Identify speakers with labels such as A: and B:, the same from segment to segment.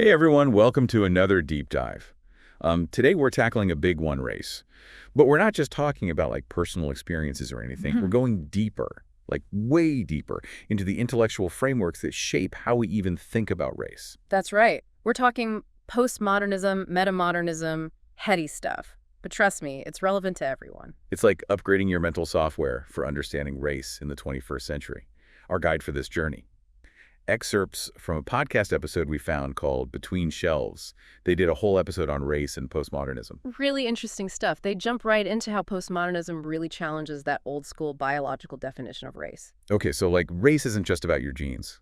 A: Hey everyone, welcome to another deep dive. Today we're tackling a big one, race. But we're not just talking about like personal experiences or anything. We're going deeper, like way deeper, into the intellectual frameworks that shape how we even think about race.
B: That's right. We're talking postmodernism, metamodernism, heady stuff. But trust me, it's relevant to everyone.
A: It's like upgrading your mental software for understanding race in the 21st century. Our guide for this journey. Excerpts from a podcast episode we found called Between Shelves. They did a whole episode on race and postmodernism.
B: Really interesting stuff. They jump right into how postmodernism really challenges that old school biological definition of race.
A: Okay, so like race isn't just about your genes.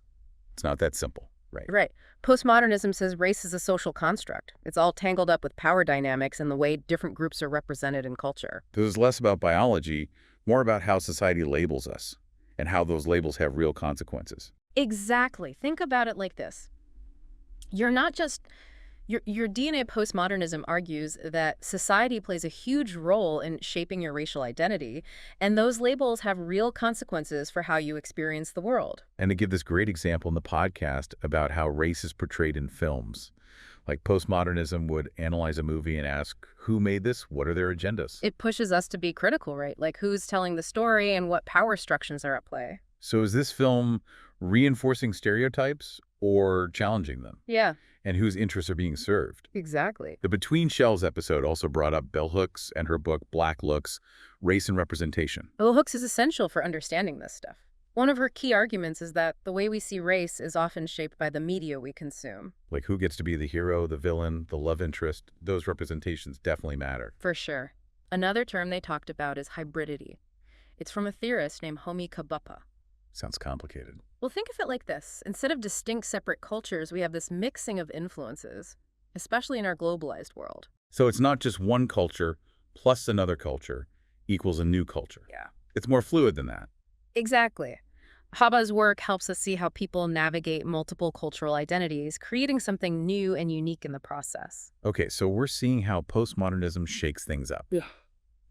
A: It's not that simple, right?
B: Right. Postmodernism says race is a social construct. It's all tangled up with power dynamics and the way different groups are represented in culture.
A: This is less about biology, more about how society labels us and how those labels have real consequences.
B: Exactly. Think about it like this. You're not just... Your DNA postmodernism argues that society plays a huge role in shaping your racial identity, and those labels have real consequences for how you experience the world.
A: And to give this great example in the podcast about how race is portrayed in films. Like postmodernism would analyze a movie and ask, who made this? What are their agendas?
B: It pushes us to be critical, right? Like who's telling the story and what power structures are at play.
A: So is this film reinforcing stereotypes or challenging them?
B: Yeah.
A: And whose interests are being served?
B: Exactly.
A: The Between Shelves episode also brought up Bell Hooks and her book Black Looks, Race and Representation.
B: Bell Hooks is essential for understanding this stuff. One of her key arguments is that the way we see race is often shaped by the media we consume.
A: Like who gets to be the hero, the villain, the love interest, those representations definitely matter.
B: For sure. Another term they talked about is hybridity. It's from a theorist named Homi K.
A: Sounds complicated.
B: Well, think of it like this. Instead of distinct separate cultures, we have this mixing of influences, especially in our globalized world.
A: So it's not just one culture plus another culture equals a new culture.
B: Yeah.
A: It's more fluid than that.
B: Exactly. Bhabha's work helps us see how people navigate multiple cultural identities, creating something new and unique in the process.
A: Okay, so we're seeing how postmodernism shakes things up.
B: Yeah.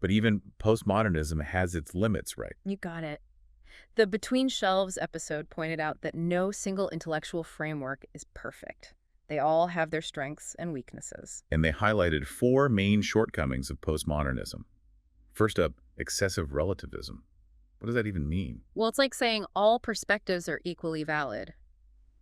A: But even postmodernism has its limits, right?
B: You got it. The Between Shelves episode pointed out that no single intellectual framework is perfect. They all have their strengths and weaknesses.
A: And they highlighted 4 main shortcomings of postmodernism. First up, excessive relativism. What does that even mean?
B: Well, it's like saying all perspectives are equally valid,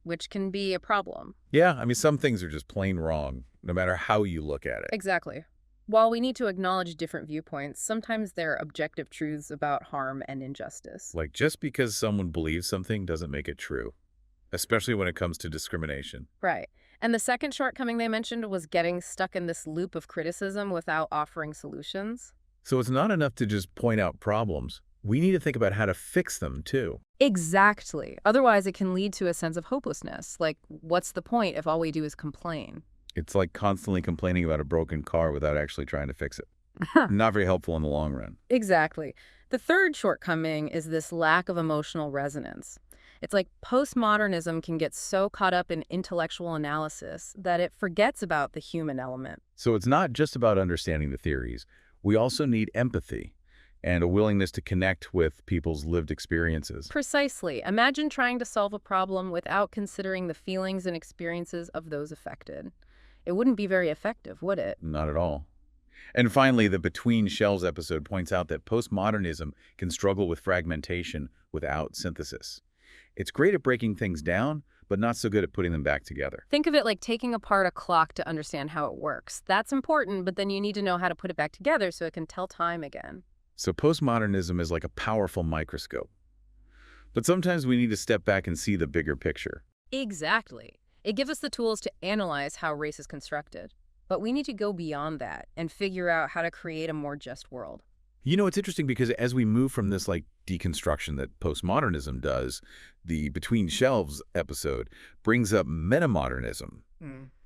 B: which can be a problem.
A: Yeah, I mean, some things are just plain wrong, no matter how you look at it.
B: Exactly. While we need to acknowledge different viewpoints, sometimes there are objective truths about harm and injustice.
A: Like, just because someone believes something doesn't make it true, especially when it comes to discrimination.
B: Right. And the second shortcoming they mentioned was getting stuck in this loop of criticism without offering solutions.
A: So it's not enough to just point out problems. We need to think about how to fix them, too.
B: Exactly. Otherwise, it can lead to a sense of hopelessness. Like, what's the point if all we do is complain?
A: It's like constantly complaining about a broken car without actually trying to fix it. Not very helpful in the long run.
B: Exactly. The third shortcoming is this lack of emotional resonance. It's like postmodernism can get so caught up in intellectual analysis that it forgets about the human element.
A: So it's not just about understanding the theories. We also need empathy and a willingness to connect with people's lived experiences.
B: Precisely. Imagine trying to solve a problem without considering the feelings and experiences of those affected. It wouldn't be very effective, would it?
A: Not at all. And finally, the Between Shelves episode points out that postmodernism can struggle with fragmentation without synthesis. It's great at breaking things down, but not so good at putting them back together.
B: Think of it like taking apart a clock to understand how it works. That's important, but then you need to know how to put it back together so it can tell time again.
A: So postmodernism is like a powerful microscope. But sometimes we need to step back and see the bigger picture.
B: Exactly. It gives us the tools to analyze how race is constructed. But we need to go beyond that and figure out how to create a more just world.
A: You know, it's interesting because as we move from this like deconstruction that postmodernism does, the Between Shelves episode brings up metamodernism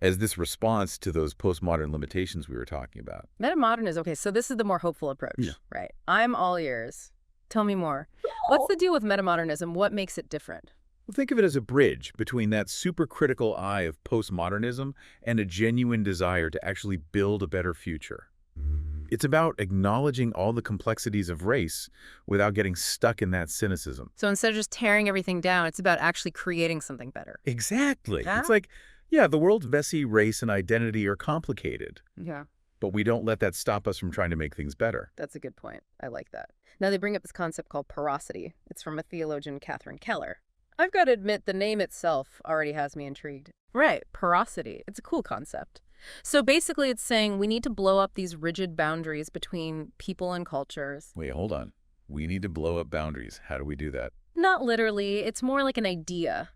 A: as this response to those postmodern limitations we were talking about.
B: Metamodernism, okay, so this is the more hopeful approach, right? I'm all ears. Tell me more. What's the deal with metamodernism? What makes it different?
A: Well, think of it as a bridge between that super critical eye of postmodernism and a genuine desire to actually build a better future. It's about acknowledging all the complexities of race without getting stuck in that cynicism.
B: So instead of just tearing everything down, it's about actually creating something better.
A: Exactly.
B: Yeah?
A: It's like Yeah, the world's messy. Race and identity are complicated,
B: Yeah.
A: but we don't let that stop us from trying to make things better.
B: That's a good point. I like that. Now they bring up this concept called porosity. It's from a theologian, Catherine Keller. I've got to admit, the name itself already has me intrigued. Right, porosity. It's a cool concept. So basically it's saying we need to blow up these rigid boundaries between people and cultures.
A: Wait, hold on. We need to blow up boundaries. How do we do that?
B: Not literally, it's more like an idea.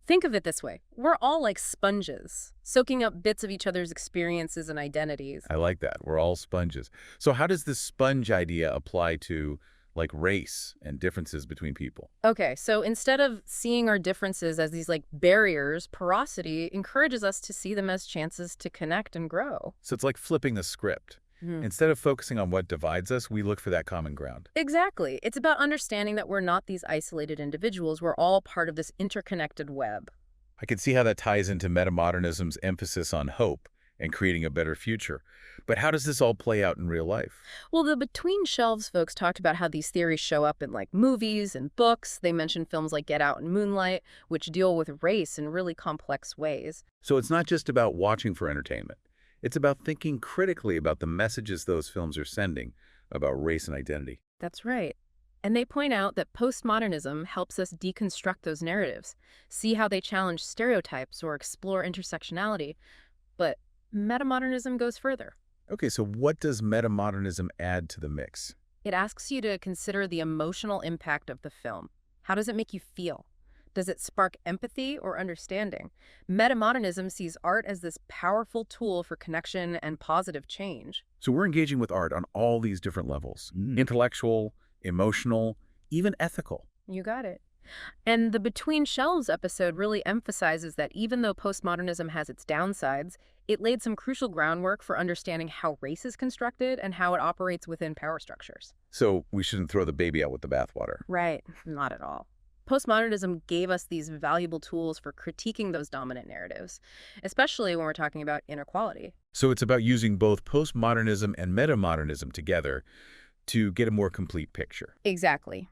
B: Think of it this way. We're all like sponges, soaking up bits of each other's experiences and identities.
A: I like that. We're all sponges. So how does this sponge idea apply to, like, race and differences between people?
B: Okay, so instead of seeing our differences as these like barriers, porosity encourages us to see them as chances to connect and grow.
A: So it's like flipping the script. Instead of focusing on what divides us, we look for that common ground.
B: Exactly. It's about understanding that we're not these isolated individuals. We're all part of this interconnected web.
A: I can see how that ties into metamodernism's emphasis on hope and creating a better future. But how does this all play out in real life?
B: Well, the Between Shelves folks talked about how these theories show up in like movies and books. They mentioned films like Get Out and Moonlight, which deal with race in really complex ways.
A: So it's not just about watching for entertainment. It's about thinking critically about the messages those films are sending about race and identity.
B: That's right. And they point out that postmodernism helps us deconstruct those narratives, see how they challenge stereotypes or explore intersectionality. But metamodernism goes further.
A: Okay, so what does metamodernism add to the mix?
B: It asks you to consider the emotional impact of the film. How does it make you feel? Does it spark empathy or understanding? Metamodernism sees art as this powerful tool for connection and positive change.
A: So we're engaging with art on all these different levels. Intellectual, emotional, even ethical.
B: You got it. And the Between Shelves episode really emphasizes that even though postmodernism has its downsides, it laid some crucial groundwork for understanding how race is constructed and how it operates within power structures.
A: So we shouldn't throw the baby out with the bathwater.
B: Right. Not at all. Postmodernism gave us these valuable tools for critiquing those dominant narratives, especially when we're talking about inequality.
A: So it's about using both postmodernism and metamodernism together to get a more complete picture.
B: Exactly.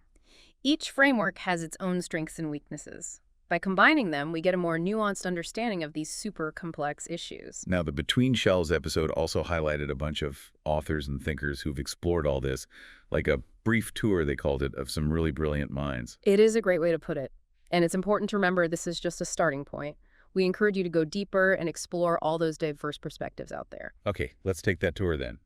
B: Each framework has its own strengths and weaknesses. By combining them, we get a more nuanced understanding of these super complex issues.
A: Now, the Between Shelves episode also highlighted a bunch of authors and thinkers who've explored all this, like a brief tour, they called it, of some really brilliant minds.
B: It is a great way to put it. And it's important to remember this is just a starting point. We encourage you to go deeper and explore all those diverse perspectives out there.
A: Okay, let's take that tour then.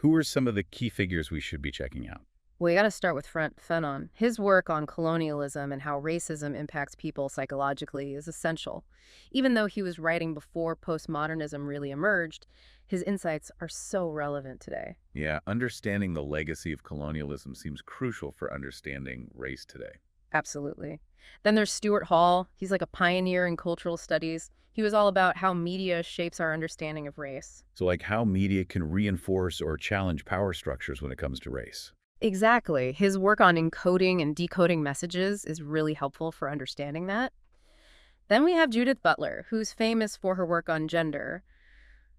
A: Who are some of the key figures we should be checking out?
B: We got to start with Front Fanon. His work on colonialism and how racism impacts people psychologically is essential. Even though he was writing before postmodernism really emerged, his insights are so relevant today.
A: Yeah, understanding the legacy of colonialism seems crucial for understanding race today.
B: Absolutely. Then there's Stuart Hall. He's like a pioneer in cultural studies. He was all about how media shapes our understanding of race.
A: So like how media can reinforce or challenge power structures when it comes to race.
B: Exactly. His work on encoding and decoding messages is really helpful for understanding that. Then we have Judith Butler, who's famous for her work on gender.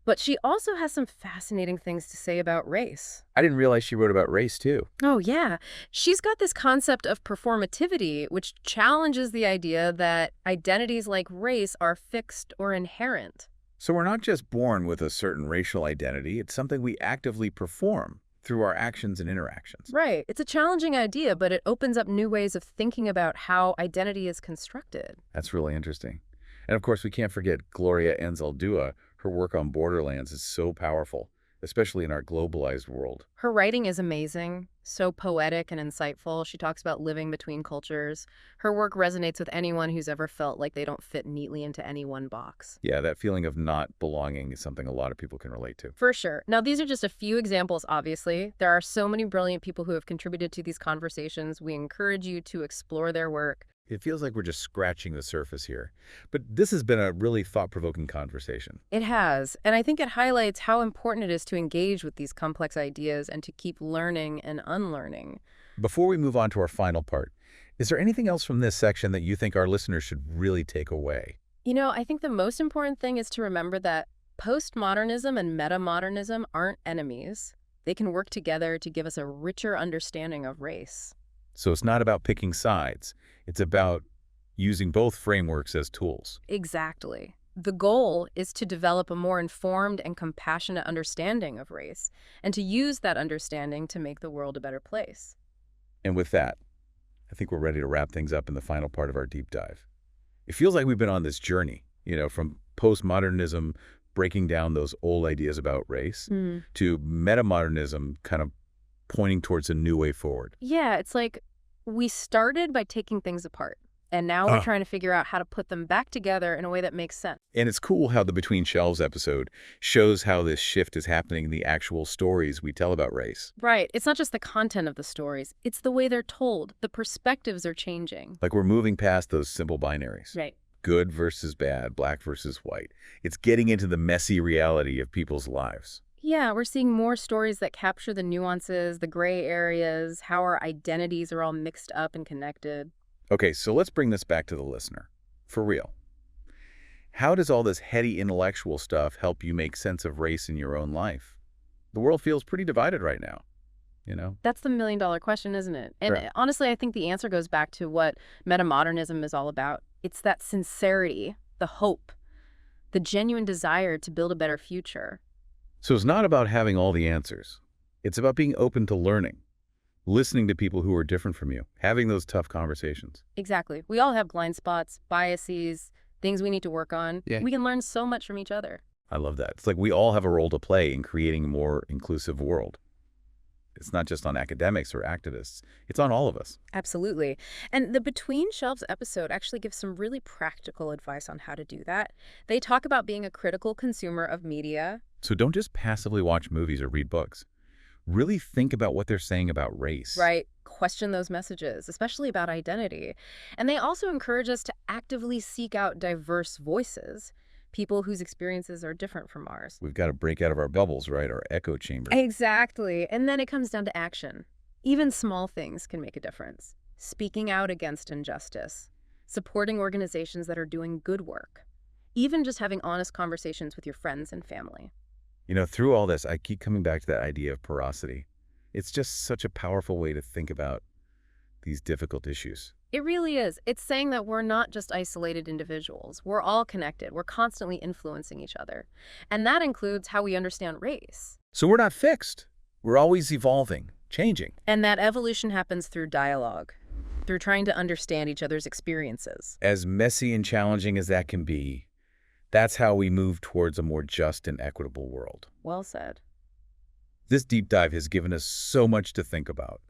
B: But she also has some fascinating things to say about race.
A: I didn't realize she wrote about race, too.
B: Oh, yeah. She's got this concept of performativity, which challenges the idea that identities like race are fixed or inherent.
A: So we're not just born with a certain racial identity. It's something we actively perform through our actions and interactions.
B: Right. It's a challenging idea, but it opens up new ways of thinking about how identity is constructed.
A: That's really interesting. And of course, we can't forget Gloria Anzaldúa. Her work on borderlands is so powerful, especially in our globalized world.
B: Her writing is amazing, so poetic and insightful. She talks about living between cultures. Her work resonates with anyone who's ever felt like they don't fit neatly into any one box.
A: Yeah, that feeling of not belonging is something a lot of people can relate to.
B: For sure. Now, these are just a few examples, obviously. There are so many brilliant people who have contributed to these conversations. We encourage you to explore their work.
A: It feels like we're just scratching the surface here. But this has been a really thought-provoking conversation.
B: It has, and I think it highlights how important it is to engage with these complex ideas and to keep learning and unlearning.
A: Before we move on to our final part, is there anything else from this section that you think our listeners should really take away?
B: You know, I think the most important thing is to remember that postmodernism and metamodernism aren't enemies. They can work together to give us a richer understanding of race.
A: So it's not about picking sides. It's about using both frameworks as tools.
B: Exactly. The goal is to develop a more informed and compassionate understanding of race, and to use that understanding to make the world a better place.
A: And with that, I think we're ready to wrap things up in the final part of our deep dive. It feels like we've been on this journey, from postmodernism, breaking down those old ideas about race, to metamodernism kind of pointing towards a new way forward.
B: Yeah, it's like we started by taking things apart, and now we're trying to figure out how to put them back together in a way that makes sense.
A: And it's cool how the Between Shelves episode shows how this shift is happening in the actual stories we tell about race.
B: Right. It's not just the content of the stories. It's the way they're told. The perspectives are changing.
A: Like we're moving past those simple binaries.
B: Right.
A: Good versus bad, black versus white. It's getting into the messy reality of people's lives.
B: Yeah, we're seeing more stories that capture the nuances, the gray areas, how our identities are all mixed up and connected.
A: Okay, so let's bring this back to the listener. For real. How does all this heady intellectual stuff help you make sense of race in your own life? The world feels pretty divided right now,
B: That's the million-dollar question, isn't it? And
A: Right.
B: honestly, I think the answer goes back to what metamodernism is all about. It's that sincerity, the hope, the genuine desire to build a better future.
A: So it's not about having all the answers. It's about being open to learning, listening to people who are different from you, having those tough conversations.
B: Exactly. We all have blind spots, biases, things we need to work on.
A: Yeah.
B: We can learn so much from each other.
A: I love that. It's like we all have a role to play in creating a more inclusive world. It's not just on academics or activists. It's on all of us.
B: Absolutely. And the Between Shelves episode actually gives some really practical advice on how to do that. They talk about being a critical consumer of media.
A: So don't just passively watch movies or read books. Really think about what they're saying about race.
B: Right. Question those messages, especially about identity. And they also encourage us to actively seek out diverse voices, people whose experiences are different from ours.
A: We've got to break out of our bubbles, right? Our echo chamber.
B: Exactly. And then it comes down to action. Even small things can make a difference. Speaking out against injustice, supporting organizations that are doing good work, even just having honest conversations with your friends and family.
A: Through all this, I keep coming back to that idea of porosity. It's just such a powerful way to think about these difficult issues.
B: It really is. It's saying that we're not just isolated individuals. We're all connected. We're constantly influencing each other. And that includes how we understand race.
A: So we're not fixed. We're always evolving, changing.
B: And that evolution happens through dialogue, through trying to understand each other's experiences.
A: As messy and challenging as that can be, that's how we move towards a more just and equitable world.
B: Well said.
A: This deep dive has given us so much to think about.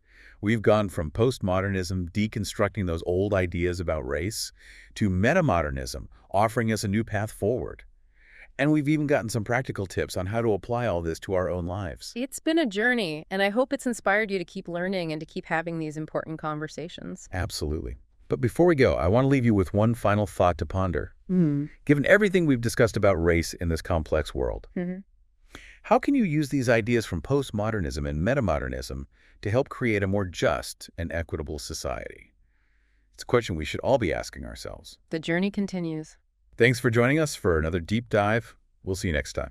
A: We've gone from postmodernism, deconstructing those old ideas about race, to metamodernism, offering us a new path forward. And we've even gotten some practical tips on how to apply all this to our own lives.
B: It's been a journey, and I hope it's inspired you to keep learning and to keep having these important conversations.
A: Absolutely. But before we go, I want to leave you with one final thought to ponder. Given everything we've discussed about race in this complex world, how can you use these ideas from postmodernism and metamodernism to help create a more just and equitable society? It's a question we should all be asking ourselves.
B: The journey continues.
A: Thanks for joining us for another deep dive. We'll see you next time.